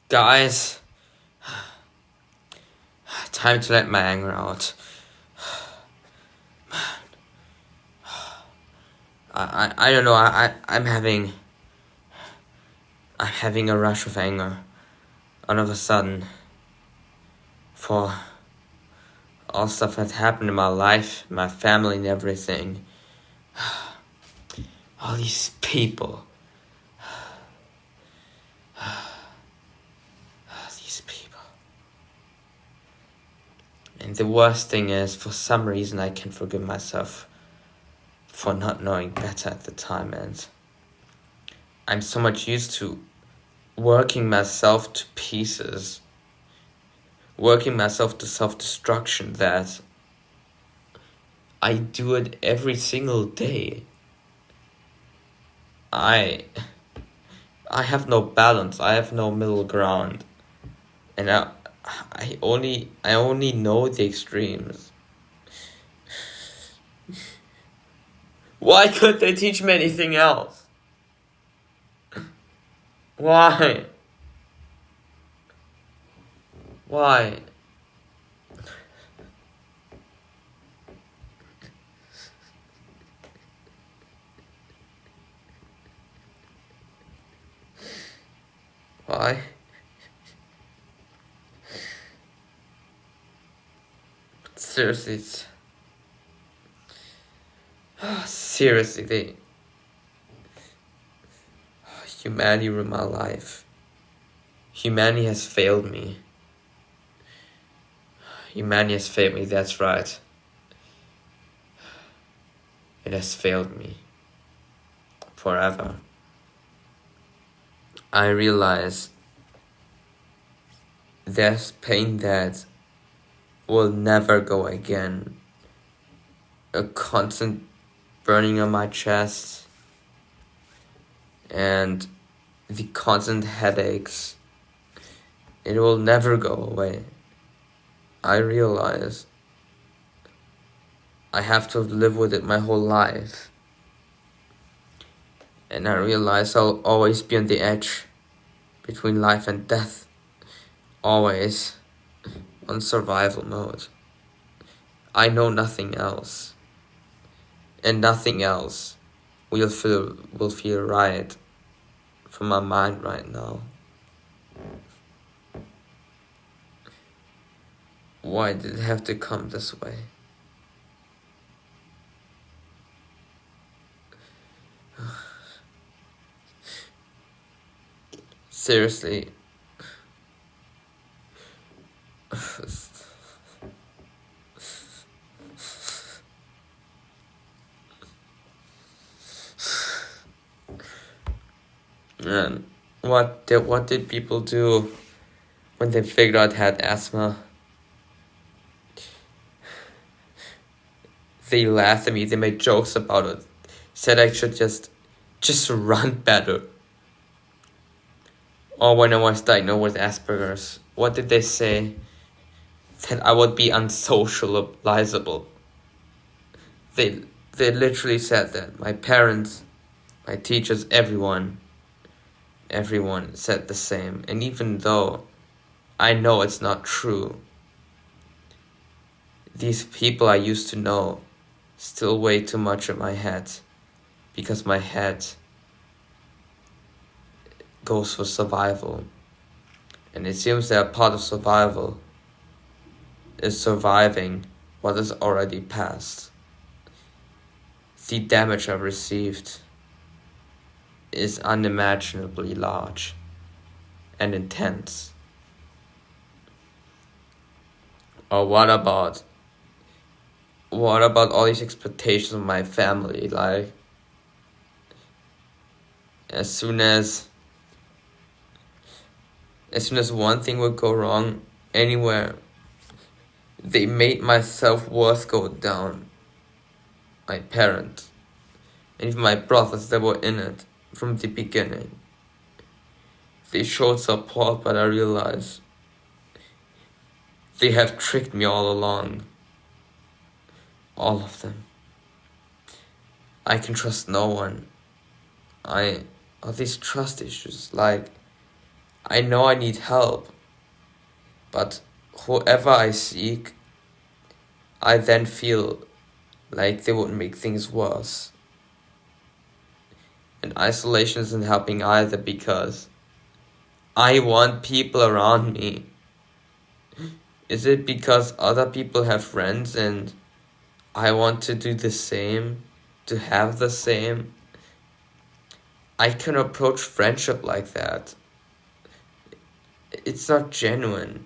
Guys, time to let my anger out. I don't know, I'm having a rush of anger all of a sudden for all stuff that happened in my life, my family and everything. All these people. These people. And the worst thing is, for some reason I can't forgive myself for not knowing better at the time, and I'm so much used to working myself to pieces, working myself to self-destruction, that I do it every single day. I have no balance, I have no middle ground, and I only know the extremes. Why couldn't they teach me anything else? Why? Why? Why? Seriously, seriously, humanity ruined my life. Humanity has failed me. Humanity has failed me, that's right. It has failed me. Forever. I realize there's pain that will never go again. A constant burning on my chest, and the constant headaches. It will never go away. I realize I have to live with it my whole life. And I realize I'll always be on the edge between life and death. Always on survival mode. I know nothing else. And nothing else will feel right from my mind right now. Why did it have to come this way? Seriously. And what did people do when they figured out I had asthma? They laughed at me, they made jokes about it, said I should just run better. Or when I was diagnosed with Asperger's, what did they say? That I would be unsocializable. They literally said that. My parents, my teachers, everyone said the same. And even though I know it's not true, these people I used to know still weigh too much in my head, because my head goes for survival. And it seems that part of survival is surviving what is already past. The damage I've received is unimaginably large and intense. Or what about all these expectations of my family? Like, as soon as one thing would go wrong anywhere, they made my self-worth go down. My parents, and even my brothers that were in it from the beginning. They showed support, but I realized they have tricked me all along. All of them. I can trust no one. All these trust issues, like, I know I need help, but whoever I seek, I then feel like they would make things worse. And isolation isn't helping either because I want people around me. Is it because other people have friends and I want to do the same, to have the same? I can approach friendship like that. It's not genuine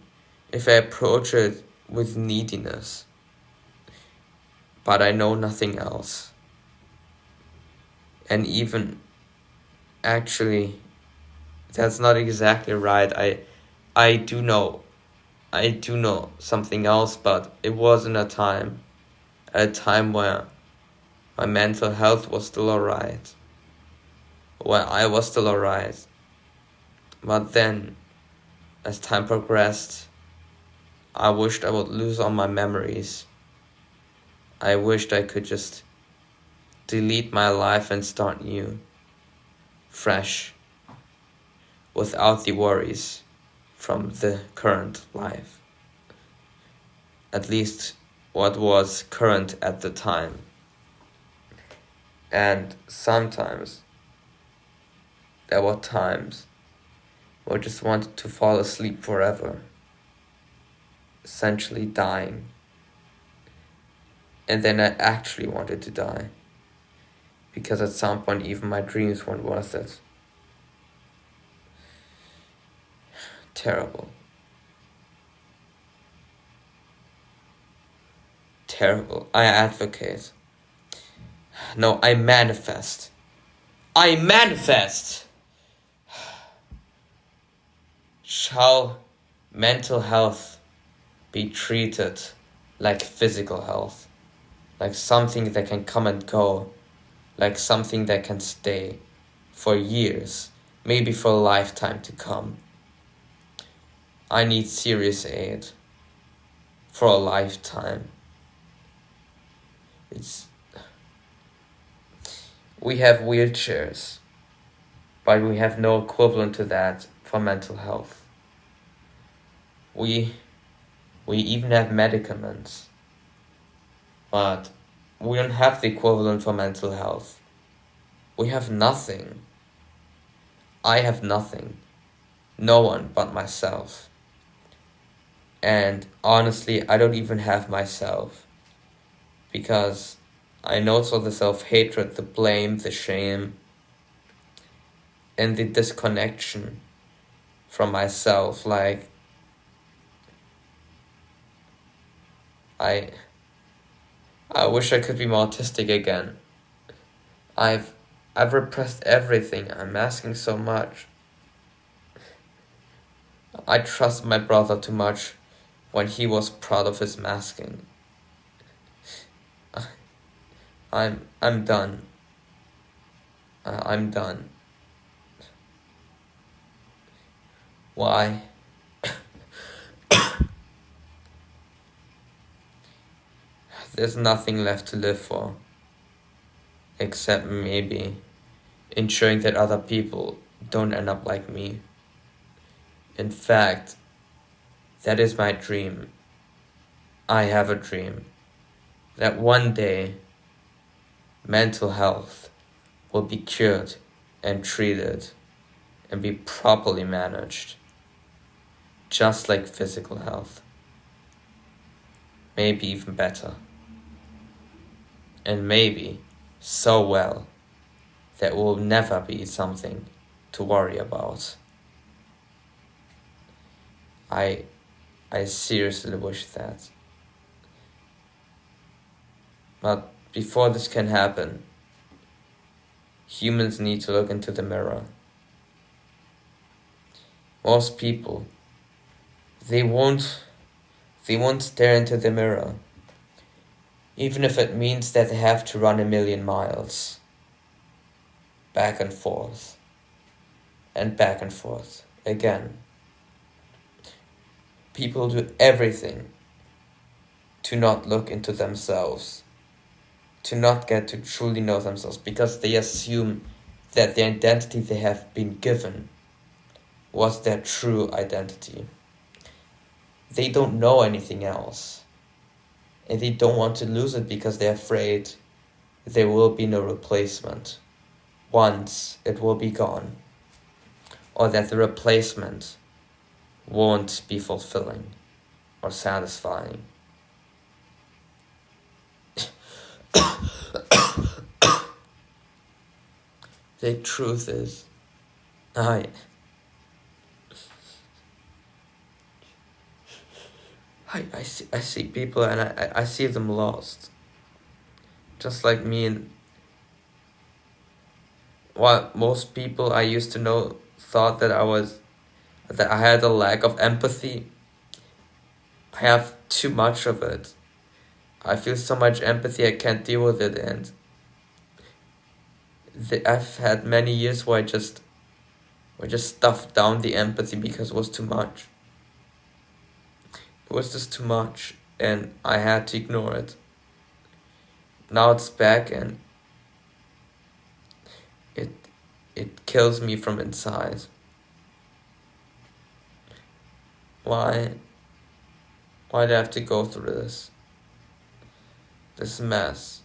if I approach it with neediness. But I know nothing else. And even actually, that's not exactly right. I do know something else, but it was at a time where my mental health was still alright, where I was still alright. But then, as time progressed, I wished I would lose all my memories. I wished I could just delete my life and start new, fresh, without the worries from the current life. At least what was current at the time. And sometimes there were times where I just wanted to fall asleep forever, essentially dying. And then I actually wanted to die, because at some point even my dreams weren't worth it. Terrible. Terrible. I advocate. No, I manifest. I manifest! Shall mental health be treated like physical health? Like something that can come and go, like something that can stay for years, maybe for a lifetime to come. I need serious aid for a lifetime. We have wheelchairs, but we have no equivalent to that for mental health. We even have medicaments, but we don't have the equivalent for mental health. We have nothing. I have nothing. No one but myself. And honestly, I don't even have myself. Because I know it's all the self-hatred, the blame, the shame, and the disconnection from myself. Like, I wish I could be more autistic again. I've repressed everything. I'm asking so much. I trust my brother too much when he was proud of his masking. I'm done. I'm done. Why? There's nothing left to live for, except maybe ensuring that other people don't end up like me. In fact, that is my dream. I have a dream that one day mental health will be cured and treated and be properly managed, just like physical health. Maybe even better. And maybe so well that will never be something to worry about. I seriously wish that. But before this can happen, humans need to look into the mirror. Most people, they won't stare into the mirror, even if it means that they have to run 1,000,000 miles, back and forth, and back and forth again. People do everything to not look into themselves, to not get to truly know themselves, because they assume that the identity they have been given was their true identity. They don't know anything else. And they don't want to lose it because they're afraid there will be no replacement once it will be gone. Or that the replacement won't be fulfilling or satisfying. The truth is, I see people and I see them lost. Just like me, and what most people I used to know thought that I had a lack of empathy. I have too much of it. I feel so much empathy I can't deal with it, and I've had many years where I just stuffed down the empathy because it was too much. It was just too much, and I had to ignore it. Now it's back, and it kills me from inside. Why do I have to go through this mess?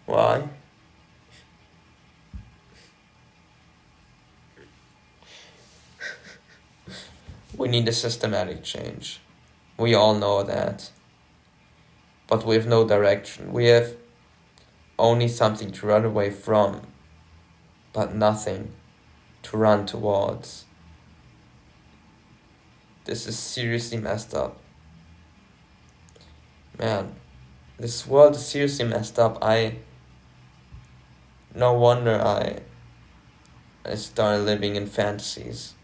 Why? We need a systematic change. We all know that. But we have no direction. We have only something to run away from, but nothing to run towards. This is seriously messed up. Man, this world is seriously messed up. No wonder I started living in fantasies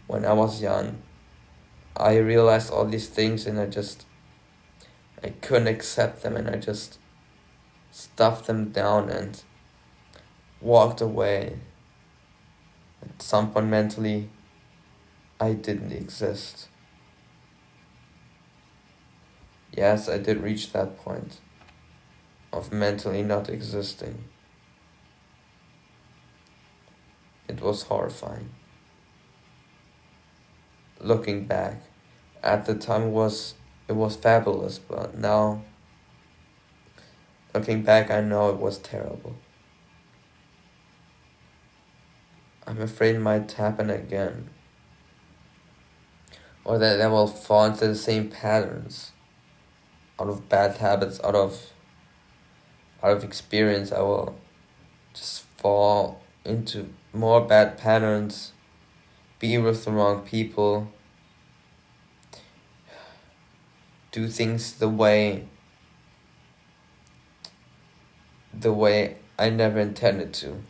when I was young. I realized all these things and I couldn't accept them, and I just stuffed them down and walked away. At some point mentally, I didn't exist. Yes, I did reach that point of mentally not existing. It was horrifying. Looking back, at the time it was fabulous, but now, looking back, I know it was terrible. I'm afraid it might happen again. Or that I will fall into the same patterns. Out of bad habits, out of experience, I will just fall into more bad patterns, be with the wrong people, do things the way I never intended to.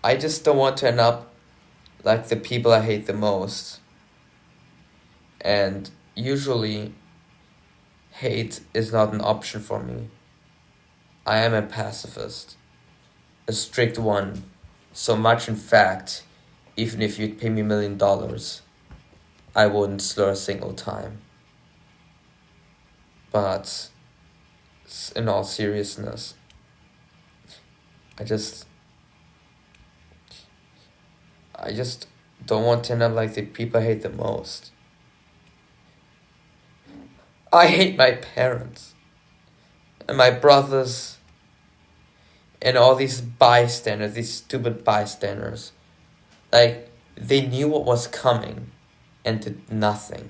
I just don't want to end up like the people I hate the most. And usually, hate is not an option for me. I am a pacifist, a strict one, so much in fact, even if you'd pay me $1 million, I wouldn't slur a single time. But in all seriousness, I just don't want to end up like the people I hate the most. I hate my parents and my brothers and all these bystanders, these stupid bystanders. Like, they knew what was coming and did nothing.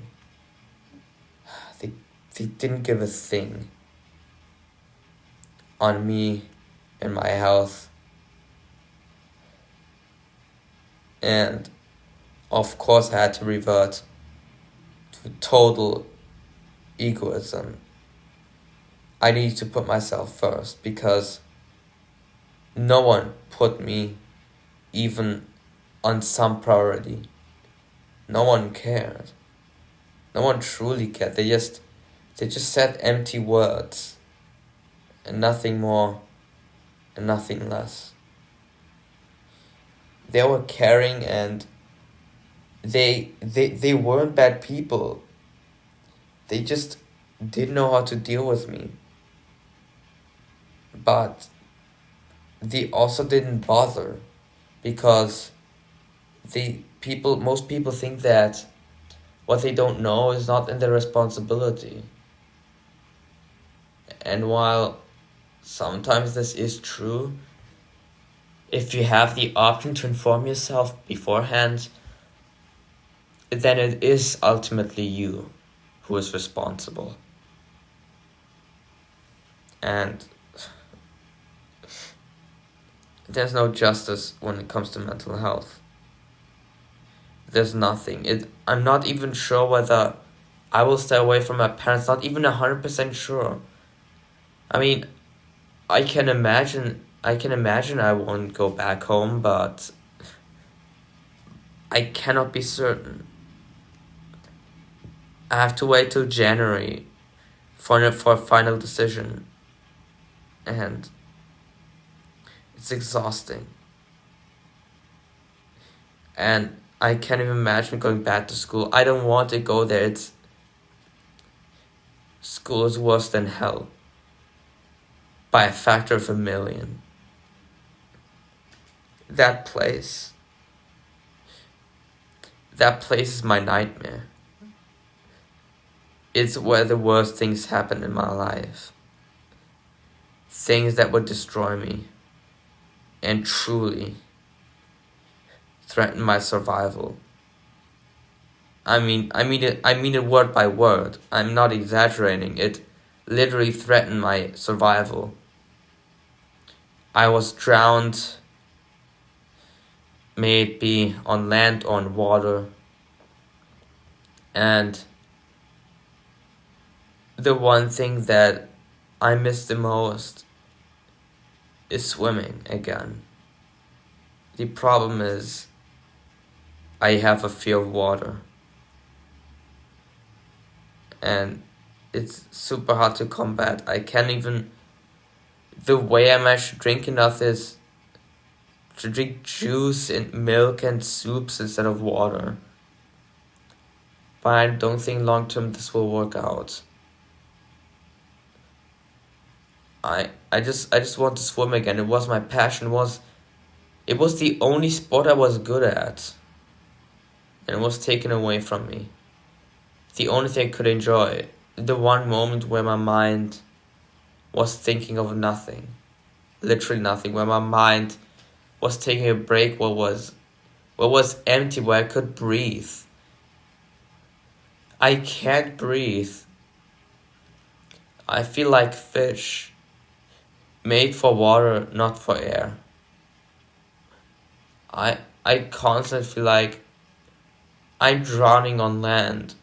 They didn't give a thing on me and my health. And of course I had to revert to total egoism. I need to put myself first because no one put me even on some priority. No one cared. No one truly cared. They just said empty words and nothing more and nothing less. They were caring, and they weren't bad people. They just didn't know how to deal with me. but they also didn't bother because most people think that what they don't know is not in their responsibility. And while sometimes this is true, if you have the option to inform yourself beforehand, then it is ultimately you who is responsible. And there's no justice when it comes to mental health. There's nothing. I'm not even sure whether I will stay away from my parents, not even 100% sure. I mean, I can imagine I won't go back home, but I cannot be certain. I have to wait till January for a final decision, and it's exhausting. And I can't even imagine going back to school. I don't want to go there. School is worse than hell by a factor of 1,000,000. That place is my nightmare. It's where the worst things happen in my life. Things that would destroy me and truly threaten my survival. I mean it word by word. I'm not exaggerating. It literally threatened my survival. I was drowned, may it be on land or on water. And the one thing that I miss the most is swimming again. The problem is I have a fear of water. And it's super hard to combat. The way I manage to drink enough is to drink juice and milk and soups instead of water. But I don't think long term this will work out. I just want to swim again. It was my passion. It was the only sport I was good at. And it was taken away from me. The only thing I could enjoy. The one moment where my mind was thinking of nothing. Literally nothing. Where my mind was taking a break, what was empty, where I could breathe. I can't breathe. I feel like fish, made for water, not for air. I constantly feel like I'm drowning on land.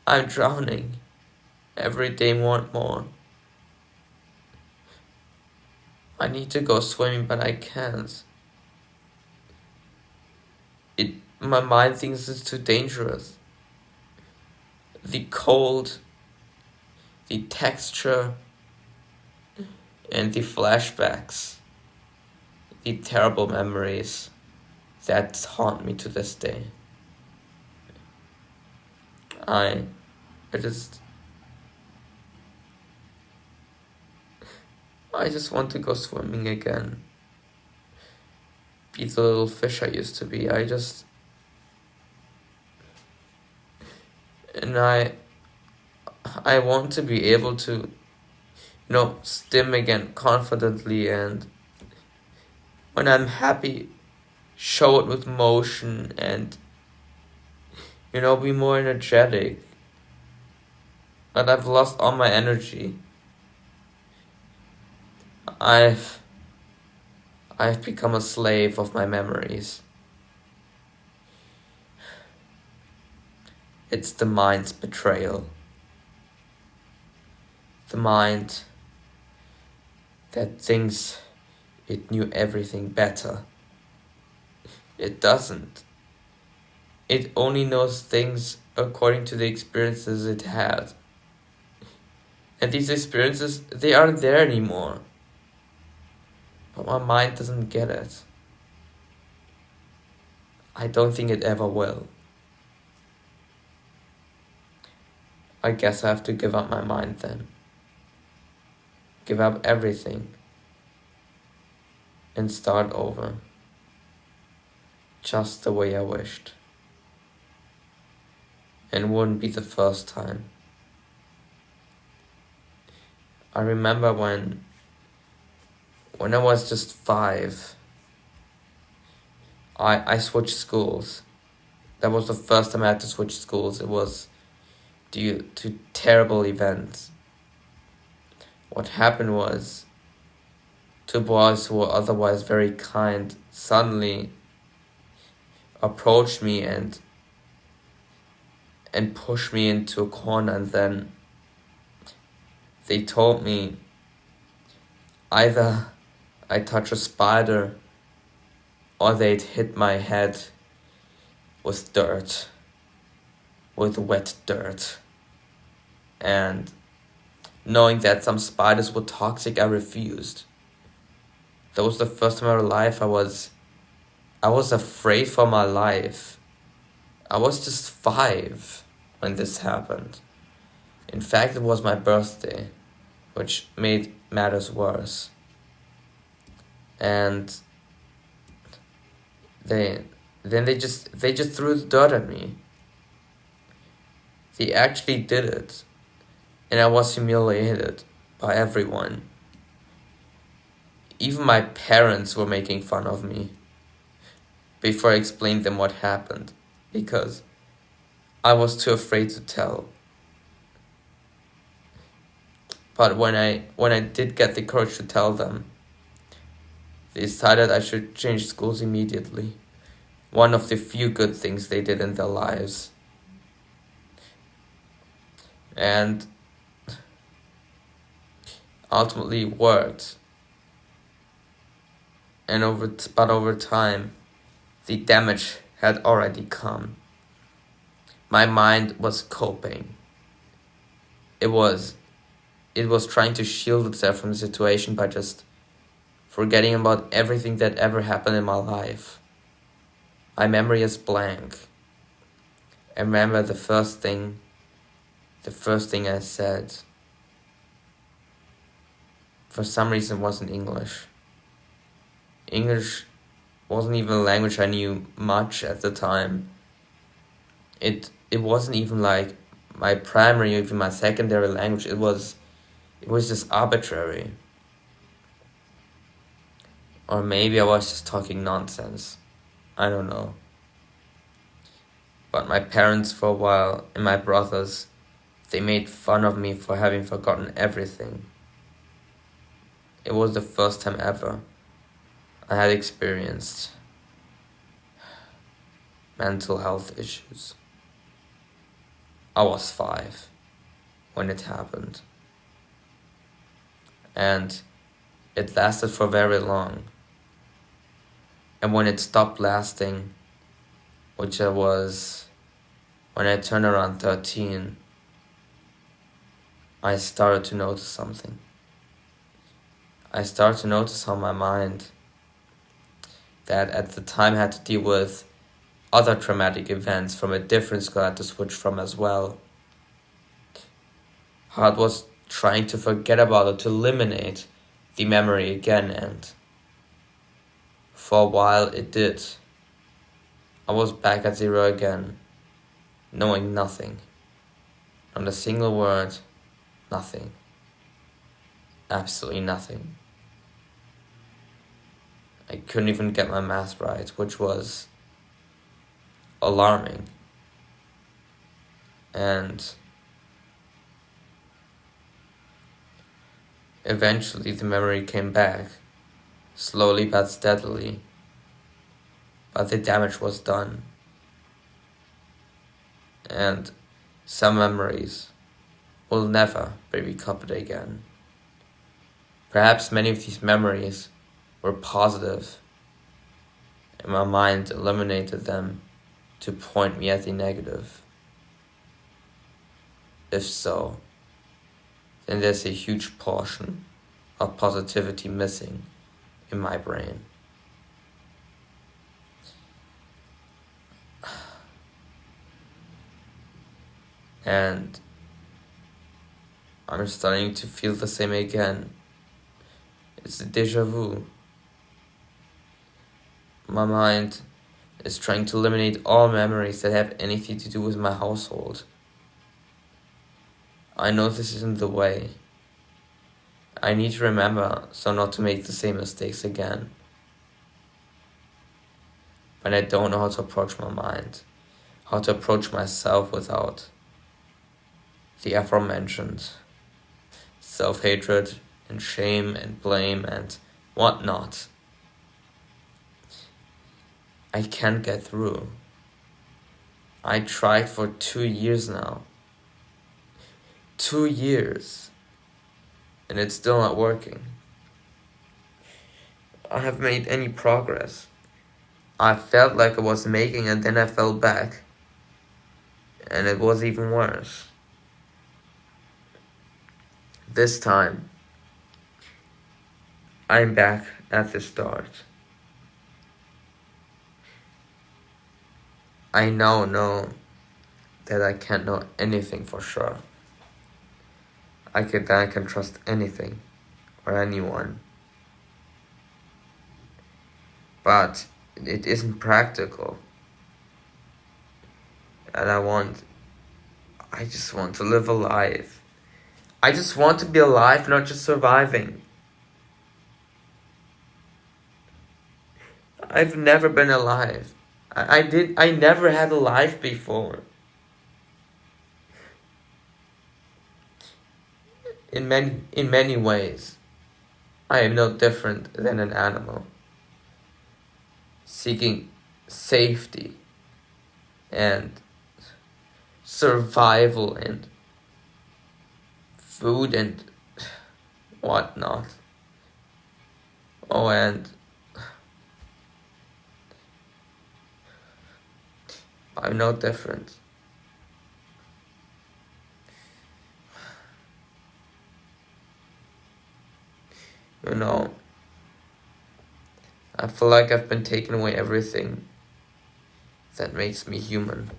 I'm drowning every day more and more. I need to go swimming, but I can't. My mind thinks it's too dangerous. The cold, the texture, and the flashbacks, the terrible memories that haunt me to this day. I just want to go swimming again. Be the little fish I used to be. And I want to be able to, swim again confidently, and when I'm happy, show it with motion and, be more energetic. But I've lost all my energy. I've become a slave of my memories. It's the mind's betrayal. The mind that thinks it knew everything better. It doesn't. It only knows things according to the experiences it had. And these experiences, they aren't there anymore. But my mind doesn't get it. I don't think it ever will. I guess I have to give up my mind then. give up everything, and start over, just the way I wished. And wouldn't be the first time. I remember when I was just 5, I switched schools. That was the first time I had to switch schools. It was due to terrible events. What happened was, 2 boys who were otherwise very kind suddenly approached me and pushed me into a corner, and then they told me either I touch a spider or they'd hit my head with dirt, with wet dirt. And knowing that some spiders were toxic, I refused. That was the first time in my life I was afraid for my life. I was just 5 when this happened. In fact, it was my birthday, which made matters worse. And they just threw the dirt at me. They actually did it. And I was humiliated by everyone. Even my parents were making fun of me before I explained them what happened, because I was too afraid to tell. But when I did get the courage to tell them, they decided I should change schools immediately. One of the few good things they did in their lives. And ultimately worked. And over time, the damage had already come. My mind was coping. It was trying to shield itself from the situation by just forgetting about everything that ever happened in my life. My memory is blank. I remember the first thing I said. For some reason it wasn't English. English wasn't even a language I knew much at the time. It wasn't even like my primary or even my secondary language. It was just arbitrary. Or maybe I was just talking nonsense. I don't know. But my parents for a while and my brothers, they made fun of me for having forgotten everything. It was the first time ever I had experienced mental health issues. I was 5 when it happened. And it lasted for very long. And when it stopped lasting, which was when I turned around 13, I started to notice something. I started to notice how my mind, that at the time had to deal with other traumatic events from a different school I had to switch from as well, how it was trying to forget about it, to eliminate the memory again, and for a while it did. I was back at 0 again, knowing nothing. Not a single word, nothing. Absolutely nothing. I couldn't even get my math right, which was alarming. And eventually the memory came back, slowly but steadily. But the damage was done. And some memories will never be recovered again. Perhaps many of these memories were positive, and my mind eliminated them to point me at the negative. If so, then there's a huge portion of positivity missing in my brain. And I'm starting to feel the same again It's a deja vu. My mind is trying to eliminate all memories that have anything to do with my household. I know this isn't the way. I need to remember so not to make the same mistakes again. But I don't know how to approach my mind, how to approach myself without the aforementioned self-hatred and shame and blame and whatnot. I can't get through. I tried for 2 years now. 2 years. And it's still not working. I haven't made any progress. I felt like I was making and then I fell back. And it was even worse. This time, I'm back at the start. I now know that I can't know anything for sure. I can trust anything or anyone. But it isn't practical. And I just want to live alive. I just want to be alive, not just surviving. I've never been alive. I never had a life before. In many ways, I am no different than an animal, seeking safety and survival and food and whatnot. Oh, and I'm no different. You know, I feel like I've been taking away everything that makes me human.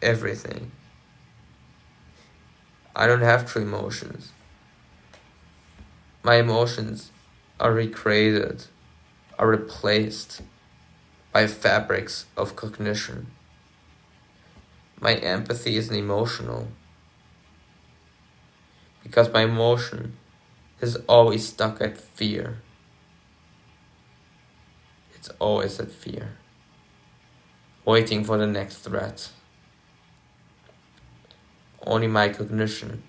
Everything. I don't have true emotions. My emotions are recreated, are replaced by fabrics of cognition. My empathy isn't emotional, because my emotion is always stuck at fear. It's always at fear, waiting for the next threat. Only my cognition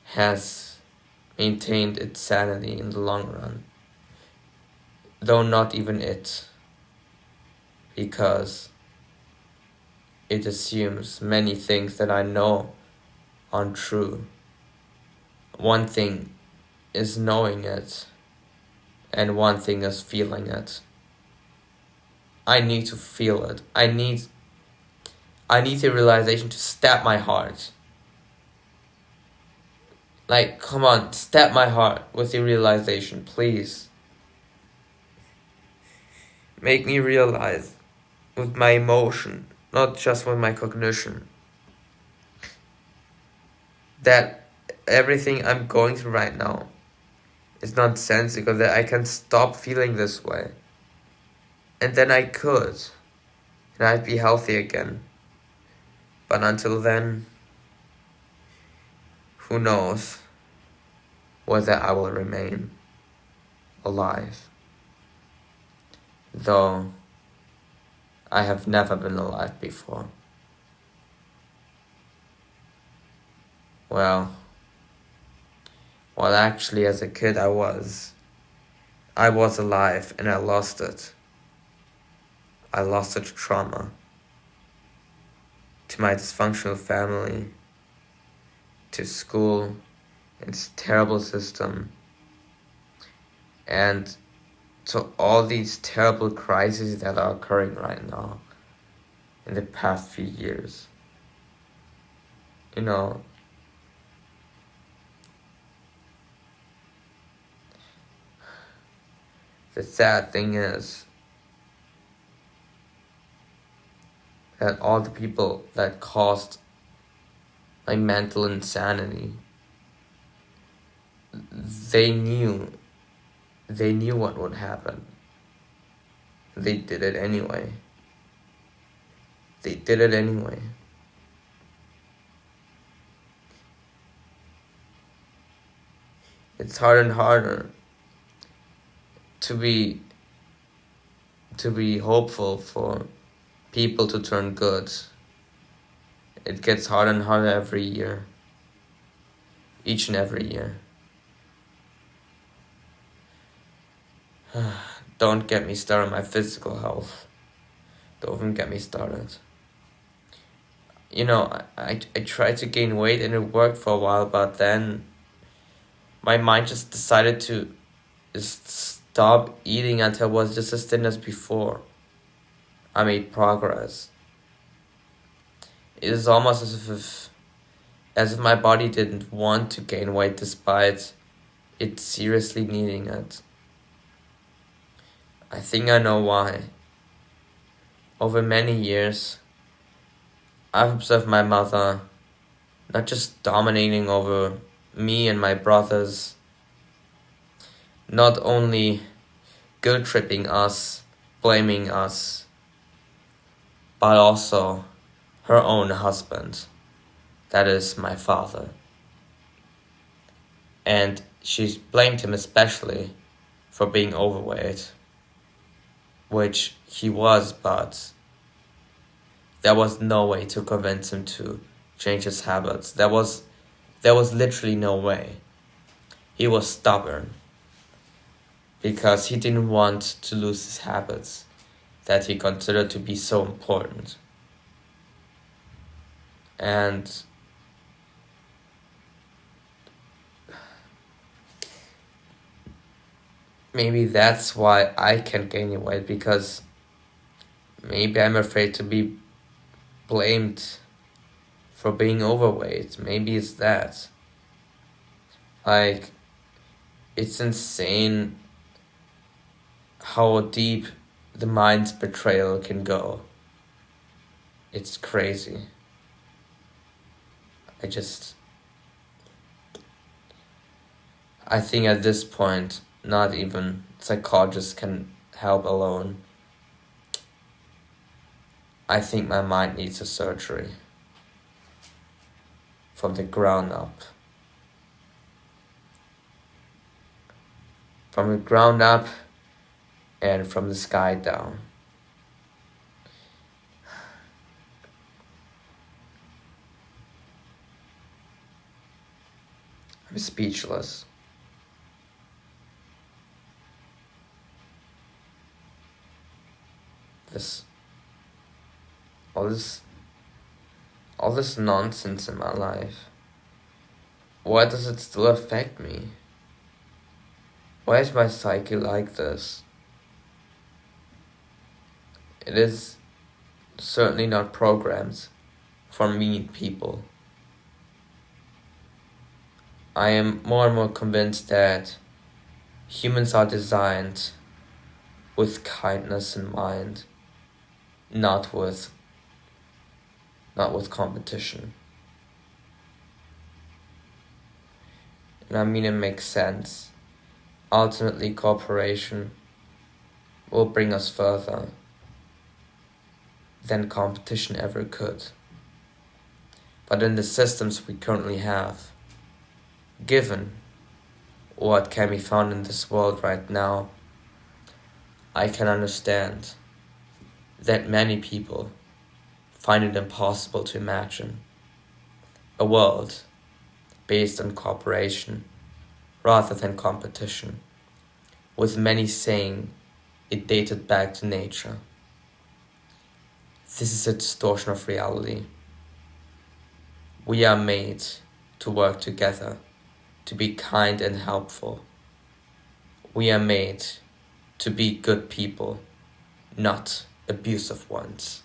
has maintained its sanity in the long run, though not even it, because it assumes many things that I know aren't true. One thing is knowing it, and one thing is feeling it. I need to feel it. I need the realization to stab my heart. Like, come on, stab my heart with the realization, please. Make me realize with my emotion, not just with my cognition, that everything I'm going through right now is nonsensical, that I can stop feeling this way. And then I could, and I'd be healthy again. But until then, who knows whether I will remain alive. Though I have never been alive before. Well, actually as a kid I was alive and I lost it. I lost it to trauma, to my dysfunctional family, to school, and its terrible system, and to all these terrible crises that are occurring right now in the past few years. You know, the sad thing is that all the people that caused my mental insanity. They knew, they knew what would happen. They did it anyway. They did it anyway. It's harder and harder to be hopeful for people to turn good. It gets harder and harder every year. Each and every year. Don't get me started on my physical health. Don't even get me started. You know, I tried to gain weight and it worked for a while, but then my mind just decided to just stop eating until I was just as thin as before. I made progress. It is almost as if my body didn't want to gain weight despite it seriously needing it. I think I know why. Over many years, I've observed my mother not just dominating over me and my brothers, not only guilt tripping us, blaming us, but also her own husband, that is my father. And she blamed him especially for being overweight, which he was, but there was no way to convince him to change his habits. There was literally no way. He was stubborn because he didn't want to lose his habits that he considered to be so important. And maybe that's why I can't gain weight, because maybe I'm afraid to be blamed for being overweight. Maybe it's that. Like, it's insane how deep the mind's betrayal can go. It's crazy. I think at this point, not even psychologists can help alone. I think my mind needs a surgery. From the ground up. From the ground up and from the sky down. I'm speechless. All this nonsense in my life. Why does it still affect me? Why is my psyche like this? It is certainly not programmed for mean people. I am more and more convinced that humans are designed with kindness in mind, not with competition. And I mean, it makes sense. Ultimately, cooperation will bring us further than competition ever could. But in the systems we currently have, given what can be found in this world right now, I can understand that many people find it impossible to imagine a world based on cooperation rather than competition, with many saying it dated back to nature. This is a distortion of reality. We are made to work together, to be kind and helpful. We are made to be good people, not abusive ones.